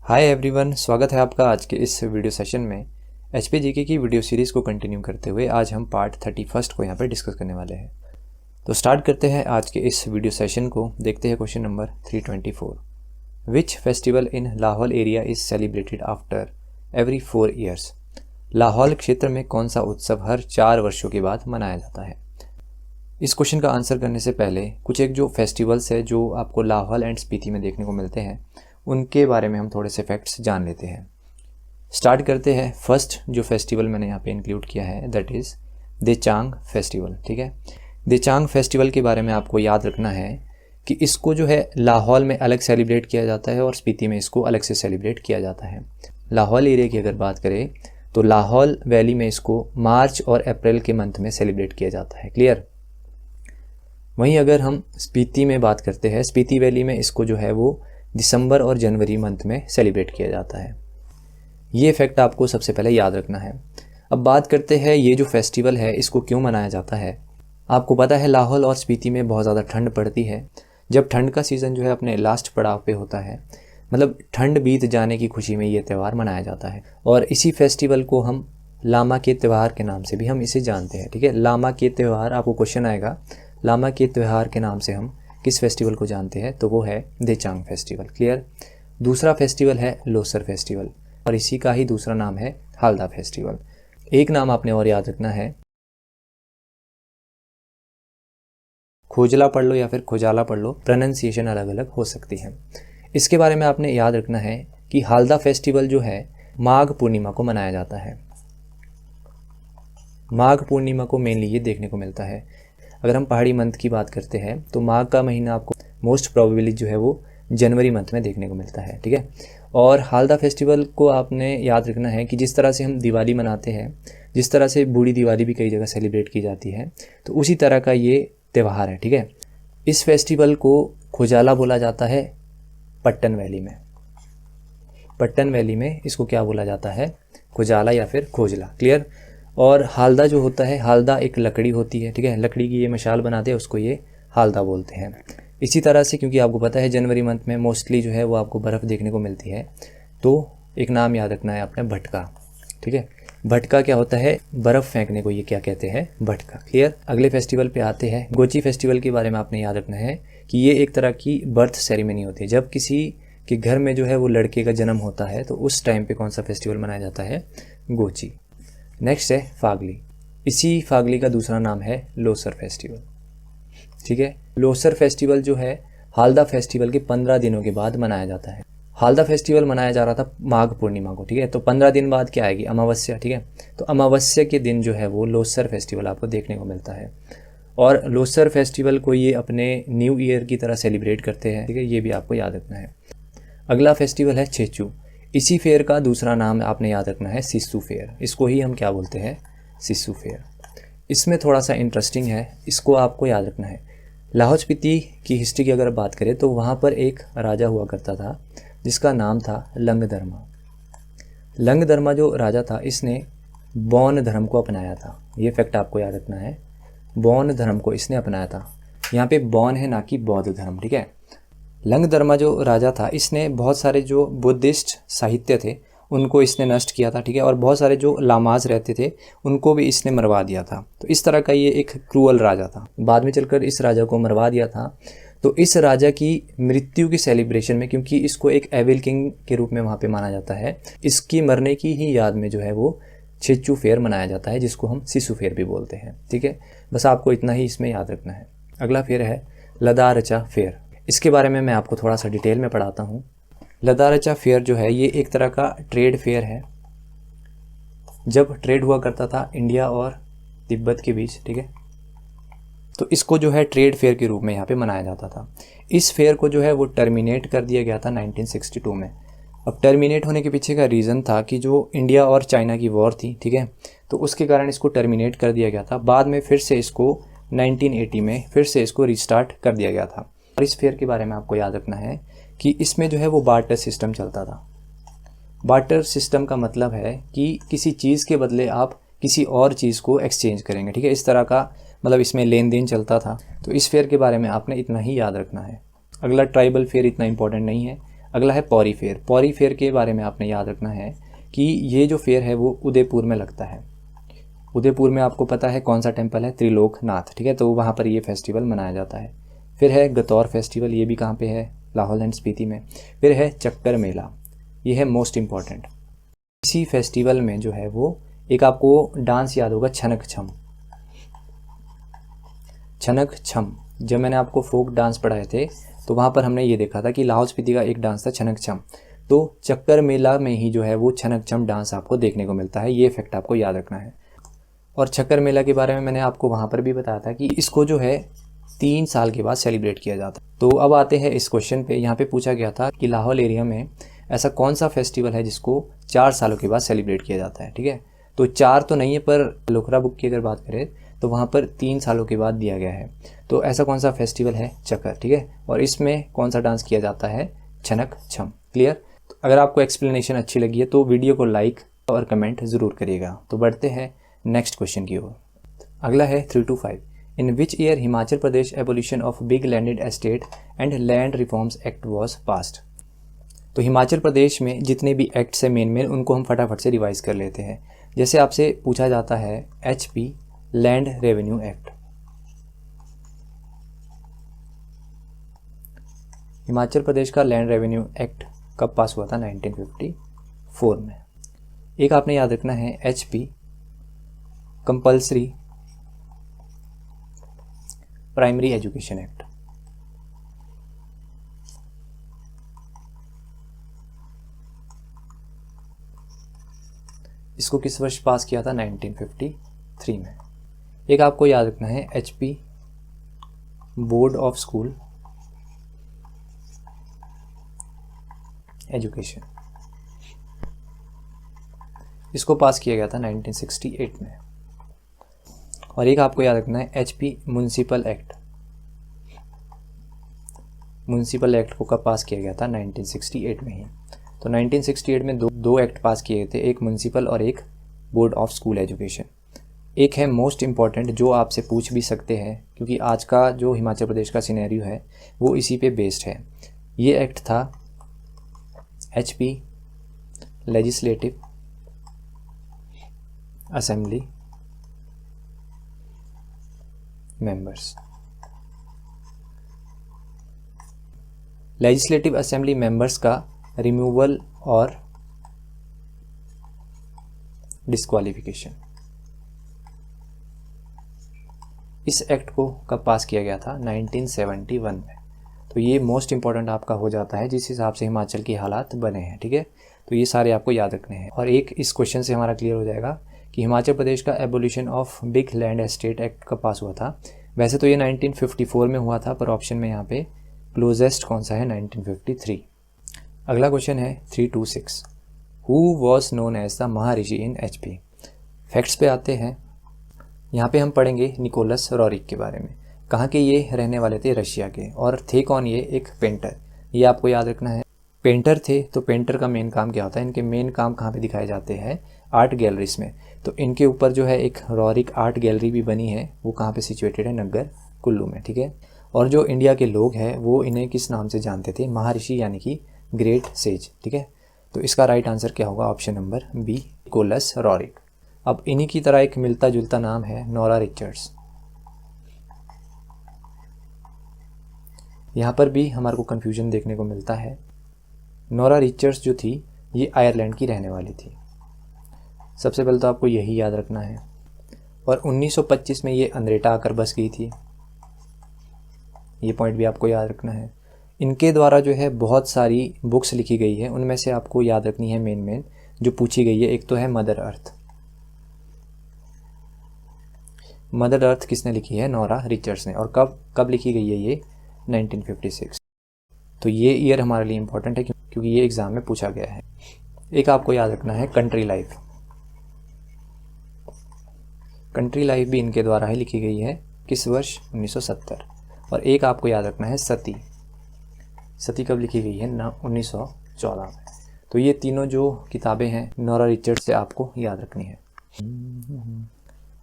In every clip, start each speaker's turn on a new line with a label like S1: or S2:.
S1: Hi everyone, स्वागत है आपका आज के इस वीडियो सेशन में। एचपी जीके की वीडियो सीरीज़ को कंटिन्यू करते हुए आज हम पार्ट 31 को यहाँ पर डिस्कस करने वाले हैं। तो स्टार्ट करते हैं आज के इस वीडियो सेशन को। देखते हैं question number 324। Which festival in Lahaul area is celebrated after every 4 years. Lahaul क्षेत्र में कौन सा उत्सव हर 4 वर्षों के बाद मनाया जाता है। इस क्वेश्चन का आंसर करने से पहले कुछ एक जो फेस्टिवल्स है जो आपको लाहौल एंड स्पीति में देखने को मिलते हैं उनके बारे में हम थोड़े से फैक्ट्स जान लेते हैं। स्टार्ट करते हैं। फर्स्ट जो फेस्टिवल मैंने यहाँ पे इंक्लूड किया है दैट इज़ देचांग फेस्टिवल। ठीक है, देचांग फेस्टिवल के बारे में आपको याद रखना है कि इसको जो है लाहौल में अलग सेलिब्रेट किया जाता है और स्पीति में इसको अलग से सेलिब्रेट किया जाता है। लाहौल एरिया की अगर बात करें तो लाहौल वैली में इसको मार्च और अप्रैल के मंथ में सेलिब्रेट किया जाता है। क्लियर। वहीं अगर हम स्पीति में बात करते हैं, स्पीति वैली में इसको जो है वो दिसंबर और जनवरी मंथ में सेलिब्रेट किया जाता है। ये फैक्ट आपको सबसे पहले याद रखना है। अब बात करते हैं ये जो फेस्टिवल है इसको क्यों मनाया जाता है। आपको पता है लाहौल और स्पीति में बहुत ज़्यादा ठंड पड़ती है। जब ठंड का सीज़न जो है अपने लास्ट पड़ाव पे होता है, मतलब ठंड बीत जाने की खुशी में ये त्यौहार मनाया जाता है और इसी फेस्टिवल को हम लामा के त्यौहार के नाम से भी हम इसे जानते हैं। ठीक है, लामा के त्यौहार, आपको क्वेश्चन आएगा लामा के त्यौहार के नाम से हम किस फेस्टिवल को जानते हैं, तो वो है देचांग फेस्टिवल। क्लियर। दूसरा फेस्टिवल है लोसर फेस्टिवल और इसी का ही दूसरा नाम है हालदा फेस्टिवल। एक नाम आपने और याद रखना है, खोजला पढ़ लो या फिर खोजाला पढ़ लो, प्रोनाउंसिएशन अलग अलग हो सकती है। इसके बारे में आपने याद रखना है कि हालदा फेस्टिवल जो है माघ पूर्णिमा को मनाया जाता है। माघ पूर्णिमा को मेनली ये देखने को मिलता है। अगर हम पहाड़ी मंथ की बात करते हैं तो माघ का महीना आपको मोस्ट प्रोबेबली जो है वो जनवरी मंथ में देखने को मिलता है। ठीक है, और हालदा फेस्टिवल को आपने याद रखना है कि जिस तरह से हम दिवाली मनाते हैं, जिस तरह से बूढ़ी दिवाली भी कई जगह सेलिब्रेट की जाती है, तो उसी तरह का ये त्यौहार है। ठीक है, इस फेस्टिवल को खोजाला बोला जाता है पट्टन वैली में। पट्टन वैली में इसको क्या बोला जाता है, खोजाला या फिर खोजला। क्लियर। और हालदा जो होता है, हालदा एक लकड़ी होती है। ठीक है, लकड़ी की ये मशाल बनाते हैं, उसको ये हालदा बोलते हैं। इसी तरह से क्योंकि आपको पता है जनवरी मंथ में मोस्टली जो है वो आपको बर्फ़ देखने को मिलती है, तो एक नाम याद रखना है आपने, भटका। ठीक है, भटका क्या होता है, बर्फ़ फेंकने को ये क्या कहते हैं, भटका। क्लियर। अगले फेस्टिवल पे आते हैं। गोची फेस्टिवल के बारे में आपने याद रखना है कि ये एक तरह की बर्थ सेरेमनी होती है। जब किसी के घर में जो है वो लड़के का जन्म होता है तो उस टाइम पे कौन सा फेस्टिवल मनाया जाता है, गोची। नेक्स्ट है फागली। इसी फागली का दूसरा नाम है लोसर फेस्टिवल। ठीक है, लोसर फेस्टिवल जो है हालदा फेस्टिवल के 15 दिनों के बाद मनाया जाता है। हालदा फेस्टिवल मनाया जा रहा था माघ पूर्णिमा को। ठीक है, तो 15 दिन बाद क्या आएगी, अमावस्या। ठीक है, तो अमावस्या के दिन जो है वो लोसर फेस्टिवल आपको देखने को मिलता है और लोसर फेस्टिवल को ये अपने न्यू ईयर की तरह सेलिब्रेट करते हैं। ठीक है, ये भी आपको याद रखना है। अगला फेस्टिवल है छेचू। इसी फेयर का दूसरा नाम आपने याद रखना है सिस्सू फेयर। इसको ही हम क्या बोलते हैं, सिस्सू फेयर। इसमें थोड़ा सा इंटरेस्टिंग है, इसको आपको याद रखना है। लाहौल स्पीति की हिस्ट्री की अगर बात करें तो वहाँ पर एक राजा हुआ करता था जिसका नाम था लंगदरमा। लंगदरमा जो राजा था इसने बौन धर्म को अपनाया था। ये फैक्ट आपको याद रखना है, बौन धर्म को इसने अपनाया था। यहाँ पे बौन है ना कि बौद्ध धर्म। ठीक है, लंगदरमा जो राजा था इसने बहुत सारे जो बुद्धिस्ट साहित्य थे उनको इसने नष्ट किया था। ठीक है, और बहुत सारे जो लामाज रहते थे उनको भी इसने मरवा दिया था। तो इस तरह का ये एक क्रूअल राजा था। बाद में चलकर इस राजा को मरवा दिया था। तो इस राजा की मृत्यु की सेलिब्रेशन में, क्योंकि इसको एक एविल किंग के रूप में वहाँ पे माना जाता है, इसकी मरने की ही याद में जो है वो छेचू फेयर मनाया जाता है, जिसको हम सिस्सू फेयर भी बोलते हैं। ठीक है, बस आपको इतना ही इसमें याद रखना है। अगला फेयर है लदारचा फेयर। इसके बारे में मैं आपको थोड़ा सा डिटेल में पढ़ाता हूँ। लदारचा फेयर जो है ये एक तरह का ट्रेड फेयर है। जब ट्रेड हुआ करता था इंडिया और तिब्बत के बीच, ठीक है, तो इसको जो है ट्रेड फेयर के रूप में यहाँ पे मनाया जाता था। इस फेयर को जो है वो टर्मिनेट कर दिया गया था 1962 में। अब टर्मिनेट होने के पीछे का रीज़न था कि जो इंडिया और चाइना की वॉर थी, ठीक है, तो उसके कारण इसको टर्मिनेट कर दिया गया था। बाद में फिर से इसको 1980 में फिर से इसको रिस्टार्ट कर दिया गया था। और इस फेयर के बारे में आपको याद रखना है कि इसमें जो है वो बार्टर सिस्टम चलता था। बार्टर सिस्टम का मतलब है कि किसी चीज़ के बदले आप किसी और चीज़ को एक्सचेंज करेंगे। ठीक है, इस तरह का मतलब इसमें लेन देन चलता था। तो इस फेयर के बारे में आपने इतना ही याद रखना है। अगला ट्राइबल फेयर इतना इंपॉर्टेंट नहीं है। अगला है पौरी फेयर। पौरी फेयर के बारे में आपने याद रखना है कि ये जो फेयर है वो उदयपुर में लगता है। उदयपुर में आपको पता है कौन सा टेम्पल है, त्रिलोकनाथ, ठीक है, तो वहाँ पर ये फेस्टिवल मनाया जाता है। फिर है गतौर फेस्टिवल, ये भी कहाँ पे है, लाहौल एंड स्पीति में। फिर है चक्कर मेला, ये है मोस्ट इम्पॉर्टेंट। इसी फेस्टिवल में जो है वो एक आपको डांस याद होगा, छनक छम। छनक छम, जब मैंने आपको फोक डांस पढ़ाए थे तो वहाँ पर हमने ये देखा था कि लाहौल स्पीति का एक डांस था छनक छम, तो चक्कर मेला में ही जो है वो छनक छम डांस आपको देखने को मिलता है। ये फैक्ट आपको याद रखना है। और चक्कर मेला के बारे में मैंने आपको वहाँ पर भी बताया था कि इसको जो है 3 साल के बाद सेलिब्रेट किया जाता है। तो अब आते हैं इस क्वेश्चन पे। यहाँ पे पूछा गया था कि लाहौल एरिया में ऐसा कौन सा फेस्टिवल है जिसको 4 सालों के बाद सेलिब्रेट किया जाता है, ठीक है। तो 4 तो नहीं है, पर लोकरा बुक की अगर बात करें तो वहाँ पर 3 सालों के बाद दिया गया है। तो ऐसा कौन सा फेस्टिवल है, चक्कर, ठीक है। और इसमें कौन सा डांस किया जाता है, छनक छम। क्लियर। तो अगर आपको एक्सप्लेनेशन अच्छी लगी है तो वीडियो को लाइक और कमेंट ज़रूर करिएगा। तो बढ़ते हैं नेक्स्ट क्वेश्चन की ओर। अगला है 3 to 5। In which year Himachal Pradesh abolition of big landed estate and land reforms act was passed. तो हिमाचल प्रदेश में जितने भी एक्ट्स हैं मेन उनको हम फटाफट से रिवाइज कर लेते हैं। जैसे आपसे पूछा जाता है HP land revenue act. Himachal Pradesh का लैंड रेवेन्यू एक्ट कब पास हुआ था, 1954 में। एक आपने याद रखना है HP compulsory primary education act. इसको किस वर्ष पास किया था, 1953 में। एक आपको याद रखना है HP board of school education. इसको पास किया गया था 1968 में। और एक आपको याद रखना है HP municipal act. Municipal act को कब पास किया गया था, 1968 में ही। तो 1968 में दो एक्ट पास किए गए थे, एक म्युनिसिपल और एक बोर्ड ऑफ स्कूल एजुकेशन। एक है मोस्ट इम्पॉर्टेंट जो आपसे पूछ भी सकते हैं, क्योंकि आज का जो हिमाचल प्रदेश का सिनेरियो है वो इसी पे बेस्ड है। ये एक्ट था HP legislative assembly members. Legislative assembly members का रिमूवल और डिस्क्वालिफिकेशन। इस एक्ट को कब पास किया गया था, 1971 में। तो ये मोस्ट इंपॉर्टेंट आपका हो जाता है जिस हिसाब से हिमाचल के हालात बने हैं, ठीक है। तो ये सारे आपको याद रखने हैं। और एक इस क्वेश्चन से हमारा क्लियर हो जाएगा कि हिमाचल प्रदेश का abolition of big land estate act कब पास हुआ था। वैसे तो ये 1954 में हुआ था, पर ऑप्शन में यहाँ पे क्लोजेस्ट कौन सा है, 1953। अगला क्वेश्चन है 3 to 6। Who was known as the महाऋषि इन HP। फैक्ट्स पे आते हैं। यहाँ पे हम पढ़ेंगे निकोलस रोरिक के बारे में। कहाँ के ये रहने वाले थे, रशिया के। और थे कौन, ये एक पेंटर। ये आपको याद रखना है। पेंटर थे, तो पेंटर का मेन काम क्या होता है, इनके मेन काम कहाँ पे दिखाए जाते हैं, आर्ट गैलरीज में। तो इनके ऊपर जो है एक रोरिक आर्ट गैलरी भी बनी है, वो कहाँ पे सिचुएटेड है, नग्गर कुल्लू में, ठीक है। और जो इंडिया के लोग हैं वो इन्हें किस नाम से जानते थे, महर्षि यानी कि ग्रेट सेज, ठीक है। तो इसका राइट आंसर क्या होगा, option number B Nicholas Roerich. अब इन्हीं की तरह एक मिलता जुलता नाम है नोरा रिचर्ड्स। यहाँ पर भी हमारे को कन्फ्यूजन देखने को मिलता है। नोरा रिचर्ड्स जो थी ये आयरलैंड की रहने वाली थी। सबसे पहले तो आपको यही याद रखना है। और 1925 में ये अंद्रेटा आकर बस गई थी, ये पॉइंट भी आपको याद रखना है। इनके द्वारा जो है बहुत सारी बुक्स लिखी गई है, उनमें से आपको याद रखनी है मेन जो पूछी गई है। एक तो है मदर अर्थ। मदर अर्थ किसने लिखी है, नोरा रिचर्ड्स ने। और कब लिखी गई है ये, 1956। तो ये ईयर हमारे लिए इंपॉर्टेंट है क्योंकि ये एग्जाम में पूछा गया है। एक आपको याद रखना है कंट्री लाइफ। कंट्री लाइफ भी इनके द्वारा ही लिखी गई है, किस वर्ष, 1970। और एक आपको याद रखना है सती। सती कब लिखी गई है ना, 1914 में। तो ये तीनों जो किताबें हैं नोरा रिचर्ड्स से आपको याद रखनी है।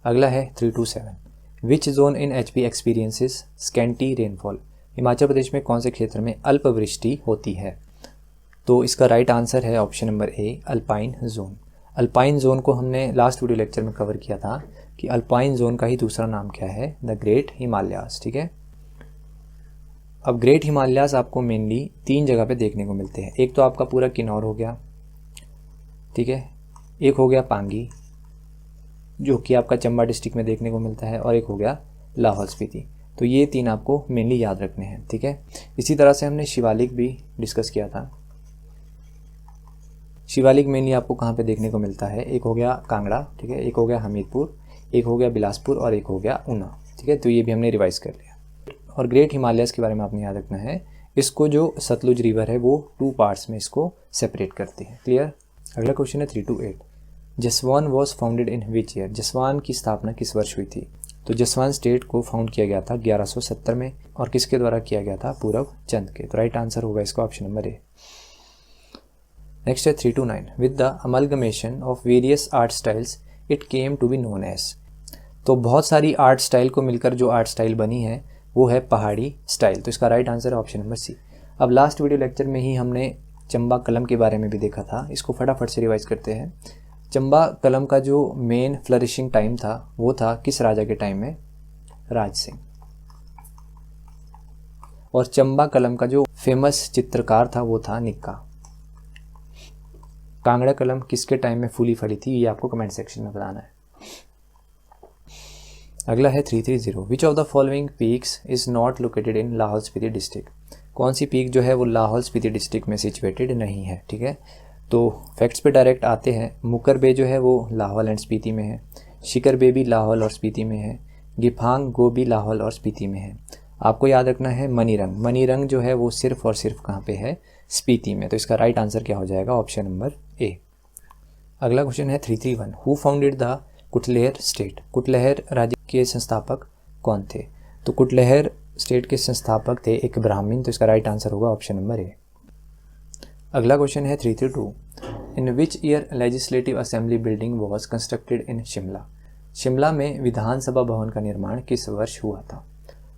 S1: अगला है 3 to 7। Which zone in HP experiences scanty rainfall. Himachal Pradesh में कौन से क्षेत्र में अल्पवृष्टि होती है। तो इसका राइट आंसर है ऑप्शन नंबर ए, अल्पाइन जोन। अल्पाइन जोन को हमने लास्ट वीडियो लेक्चर में कवर किया था कि अल्पाइन जोन का ही दूसरा नाम क्या है, द ग्रेट हिमालयास। ठीक है, अब ग्रेट हिमालयास आपको मेनली 3 जगह पे देखने को मिलते हैं। एक तो आपका पूरा किन्नौर हो गया, ठीक है, एक हो गया पांगी जो कि आपका चंबा डिस्ट्रिक्ट में देखने को मिलता है, और एक हो गया लाहौल स्पीति। तो ये 3 आपको मेनली याद रखने हैं। ठीक है, इसी तरह से हमने शिवालिक भी डिस्कस किया था। शिवालिक मेनली आपको कहाँ पे देखने को मिलता है, एक हो गया कांगड़ा, ठीक है, एक हो गया हमीरपुर, एक हो गया बिलासपुर और एक हो गया ऊना। ठीक है, तो ये भी हमने रिवाइज कर लिया। और ग्रेट हिमालयस के बारे में आपने याद रखना है, इसको जो सतलुज रिवर है वो 2 पार्ट्स में इसको सेपरेट करती है। क्लियर। अगला क्वेश्चन है 3 to 8। Jaswan was founded in which year? Jaswan की स्थापना किस वर्ष हुई थी? तो जसवान स्टेट को फाउंड किया गया था 1170 में, और किसके द्वारा किया गया था? पूरब चंद के। तो राइट आंसर होगा इसका ऑप्शन नंबर ए। नेक्स्ट है 3 to 9। With the amalgamation of various art styles it came to be known as. तो बहुत सारी आर्ट स्टाइल को मिलकर जो आर्ट स्टाइल बनी है वो है पहाड़ी स्टाइल। तो इसका राइट आंसर है ऑप्शन नंबर सी। अब लास्ट वीडियो लेक्चर में ही हमने चंबा कलम के बारे में भी देखा था, इसको फटाफट से रिवाइज करते हैं। चंबा कलम का जो मेन फ्लरिशिंग टाइम था वो था किस राजा के टाइम में? राज सिंह। और चंबा कलम का जो फेमस चित्रकार था वो था निक्का। कांगड़ा कलम किसके टाइम में फूली फली थी, ये आपको कमेंट सेक्शन में बताना है। अगला है 330। Which of the following peaks is not located in Lahaul Spiti district? कौन सी पीक जो है वो लाहौल स्पीति डिस्ट्रिक्ट में सिचुएटेड नहीं है? ठीक है, तो फैक्ट्स पे डायरेक्ट आते हैं। मुकर बे जो है वो लाहौल एंड स्पीति में है, शिकर बे भी लाहौल और स्पीति में है, गिफांग गो भी लाहौल और स्पीति में है। आपको याद रखना है मनीरंग, मनीरंग जो है वो सिर्फ और सिर्फ कहाँ पे है? स्पीति में। तो इसका राइट आंसर क्या हो जाएगा? Option number A. अगला क्वेश्चन है 331। Who founded the Kutlehar state? Kutlehar राज्य के संस्थापक कौन थे? तो कुटलहर स्टेट के संस्थापक थे एक ब्राह्मण। तो इसका राइट आंसर होगा ऑप्शन नंबर ए। अगला क्वेश्चन है 332। In which year legislative assembly building was constructed in Shimla? Shimla में विधानसभा भवन का निर्माण किस वर्ष हुआ था?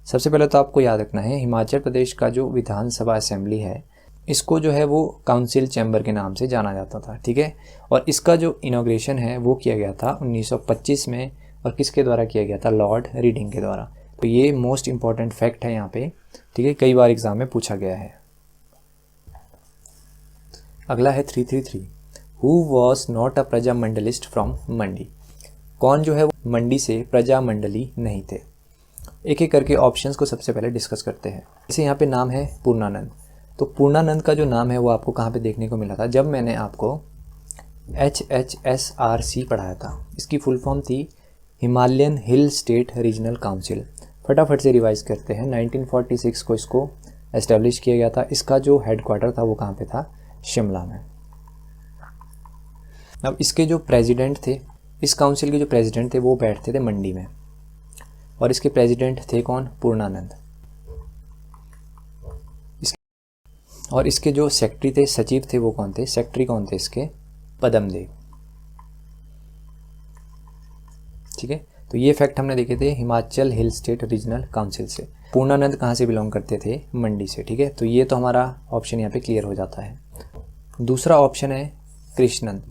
S1: सबसे पहले तो आपको याद रखना है हिमाचल प्रदेश का जो विधानसभा असेंबली है इसको जो है वो काउंसिल चैम्बर के नाम से जाना जाता था। ठीक है, और इसका जो इनॉग्रेशन है वो किया गया था 1925 में, और किसके द्वारा किया गया था? लॉर्ड रीडिंग के द्वारा। तो ये मोस्ट इंपॉर्टेंट फैक्ट है यहाँ पे। ठीक है, कई बार एग्जाम में पूछा गया है। अगला है 333। हु वॉज नॉट अ प्रजा मंडलिस्ट फ्रॉम मंडी? कौन जो है वो मंडी से प्रजा मंडली नहीं थे? एक एक करके ऑप्शंस को सबसे पहले डिस्कस करते हैं। जैसे यहाँ पे नाम है पूर्णानंद। तो पूर्णानंद का जो नाम है वो आपको कहाँ पे देखने को मिला था? जब मैंने आपको HHSRC पढ़ाया था। इसकी फुल फॉर्म थी Himalayan hill state regional council. फटाफट से रिवाइज करते हैं। 1946 को इसको एस्टेब्लिश किया गया था। इसका जो हेडक्वार्टर था वो कहाँ पे था? शिमला में। अब इसके जो प्रेसिडेंट थे, इस काउंसिल के जो प्रेसिडेंट थे वो बैठते थे मंडी में, और इसके प्रेसिडेंट थे कौन? पूर्णानंद। और इसके जो सेक्रेटरी थे, सचिव थे, वो कौन थे? सेक्रेटरी कौन थे इसके? पद्मदेव। ठीक है, तो ये फैक्ट हमने देखे थे Himachal hill state regional council से। पूर्णानंद कहाँ से बिलोंग करते थे? मंडी से। ठीक है, तो ये तो हमारा ऑप्शन यहाँ पे क्लियर हो जाता है। दूसरा ऑप्शन है कृष्णनंद।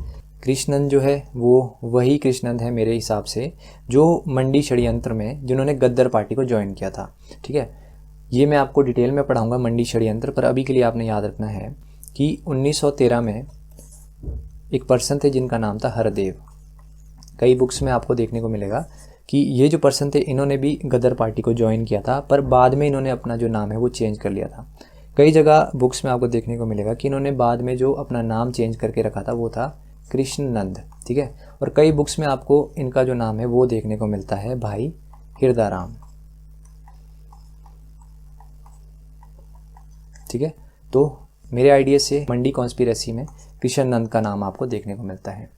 S1: कृष्णनंद जो है वो वही कृष्णनंद है मेरे हिसाब से जो मंडी षड्यंत्र में जिन्होंने गद्दर पार्टी को ज्वाइन किया था। ठीक है, ये मैं आपको डिटेल में पढ़ाऊंगा मंडी षड्यंत्र, पर अभी के लिए आपने याद रखना है कि 1913 में एक पर्सन थे जिनका नाम था हरदेव। कई बुक्स में आपको देखने को मिलेगा कि ये जो पर्सन थे इन्होंने भी गदर पार्टी को ज्वाइन किया था, पर बाद में इन्होंने अपना जो नाम है वो चेंज कर लिया था। कई जगह बुक्स में आपको देखने को मिलेगा कि इन्होंने बाद में जो अपना नाम चेंज करके रखा था वो था कृष्णनंद। ठीक है, और कई बुक्स में आपको इनका जो नाम है वो देखने को मिलता है भाई हिरदाराम। ठीक है, तो मेरे आइडिया से मंडी कॉन्स्पिरेसी में कृष्णनंद का नाम आपको देखने को मिलता है।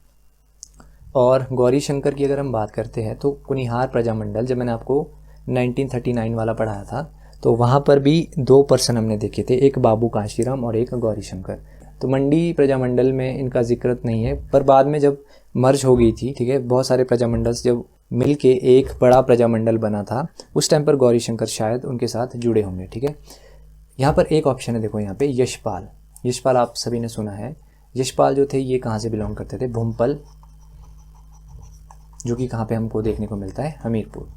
S1: और गौरी शंकर की अगर हम बात करते हैं तो कुनिहार प्रजामंडल, जब मैंने आपको 1939 वाला पढ़ाया था तो वहाँ पर भी 2 पर्सन हमने देखे थे, एक बाबू कांशीराम और एक गौरी शंकर। तो मंडी प्रजामंडल में इनका जिक्र नहीं है, पर बाद में जब मर्ज हो गई थी, ठीक है, बहुत सारे प्रजामंडल्स जब मिल के एक बड़ा प्रजामंडल बना था, उस टाइम पर गौरी शंकर शायद उनके साथ जुड़े होंगे। ठीक है, यहाँ पर एक ऑप्शन है, देखो यहाँ पे यशपाल। यशपाल आप सभी ने सुना है। यशपाल जो थे ये कहाँ से बिलोंग करते थे? भूमपल, जो कि कहाँ पे हमको देखने को मिलता है? हमीरपुर।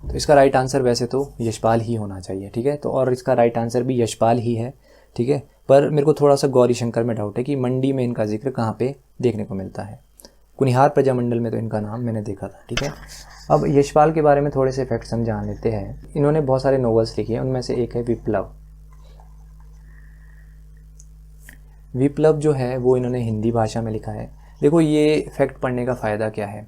S1: तो इसका राइट आंसर वैसे तो यशपाल ही होना चाहिए, ठीक है। तो और इसका राइट आंसर भी यशपाल ही है, ठीक है। पर मेरे को थोड़ा सा गौरी शंकर में डाउट है कि मंडी में इनका जिक्र कहाँ पे देखने को मिलता है। कुनिहार प्रजामंडल में तो इनका नाम मैंने देखा था, ठीक है। अब यशपाल के बारे में थोड़े से फैक्ट्स हम जान लेते हैं। इन्होंने बहुत सारे नॉवेल्स लिखे हैं, उनमें से एक है विप्लव। विप्लव जो है वो इन्होंने हिंदी भाषा में लिखा है। देखो ये फैक्ट पढ़ने का फ़ायदा क्या है,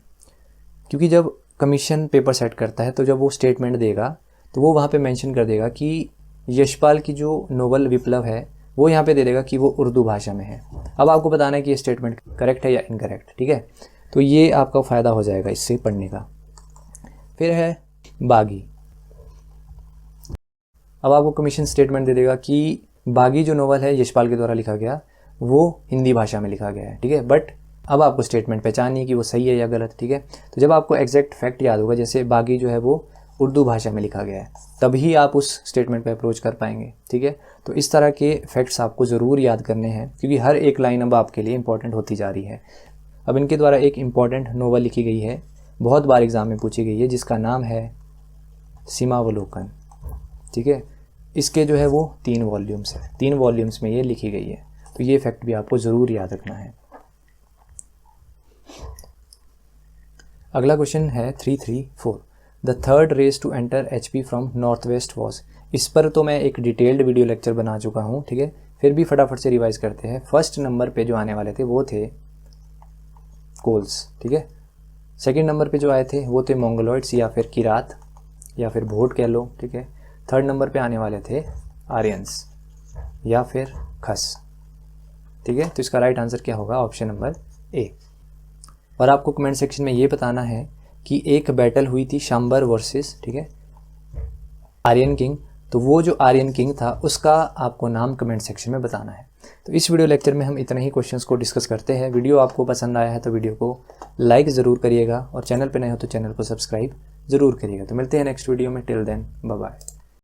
S1: क्योंकि जब कमीशन पेपर सेट करता है तो जब वो स्टेटमेंट देगा तो वो वहाँ पे मेंशन कर देगा कि यशपाल की जो नोवेल विप्लव है वो यहाँ पे दे देगा कि वो उर्दू भाषा में है। अब आपको बताना है कि ये स्टेटमेंट करेक्ट है या इनकरेक्ट, ठीक है। तो ये आपका फ़ायदा हो जाएगा इससे पढ़ने का। फिर है बागी। अब आपको कमीशन स्टेटमेंट दे देगा कि बागी जो नोवेल है यशपाल के द्वारा लिखा गया वो हिंदी भाषा में लिखा गया है, ठीक है। बट अब आपको स्टेटमेंट पहचाननी है कि वो सही है या गलत, ठीक है। तो जब आपको एग्जैक्ट फैक्ट याद होगा, जैसे बागी जो है वो उर्दू भाषा में लिखा गया है, तभी आप उस स्टेटमेंट पे अप्रोच कर पाएंगे, ठीक है। तो इस तरह के फैक्ट्स आपको ज़रूर याद करने हैं, क्योंकि हर एक लाइन अब आपके लिए इंपॉर्टेंट होती जा रही है। अब इनके द्वारा एक इम्पॉर्टेंट नोवेल लिखी गई है, बहुत बार एग्ज़ाम में पूछी गई है, जिसका नाम है सीमावलोकन, ठीक है। इसके जो है वो 3 वॉल्यूम्स है, 3 वॉल्यूम्स में ये लिखी गई है। तो ये फैक्ट भी आपको ज़रूर याद रखना है। अगला क्वेश्चन है 334। The third race to enter HP from north west was. इस पर तो मैं एक डिटेल्ड वीडियो लेक्चर बना चुका हूँ, ठीक है। फिर भी फटाफट से रिवाइज करते हैं। फर्स्ट नंबर पे जो आने वाले थे वो थे कोल्स, ठीक है। सेकंड नंबर पे जो आए थे वो थे मंगोलॉइड्स या फिर किरात या फिर भोट कह लो, ठीक है। थर्ड नंबर पे आने वाले थे आर्यंस या फिर खस, ठीक है। तो इसका राइट आंसर क्या होगा? ऑप्शन नंबर ए। और आपको कमेंट सेक्शन में ये बताना है कि एक बैटल हुई थी शाम्बर वर्सेस, ठीक है, आर्यन किंग। तो वो जो आर्यन किंग था उसका आपको नाम कमेंट सेक्शन में बताना है। तो इस वीडियो लेक्चर में हम इतने ही क्वेश्चंस को डिस्कस करते हैं। वीडियो आपको पसंद आया है तो वीडियो को लाइक ज़रूर करिएगा और चैनल पे नए हो तो चैनल को सब्सक्राइब ज़रूर करिएगा। तो मिलते हैं नेक्स्ट वीडियो में। Till then bye bye.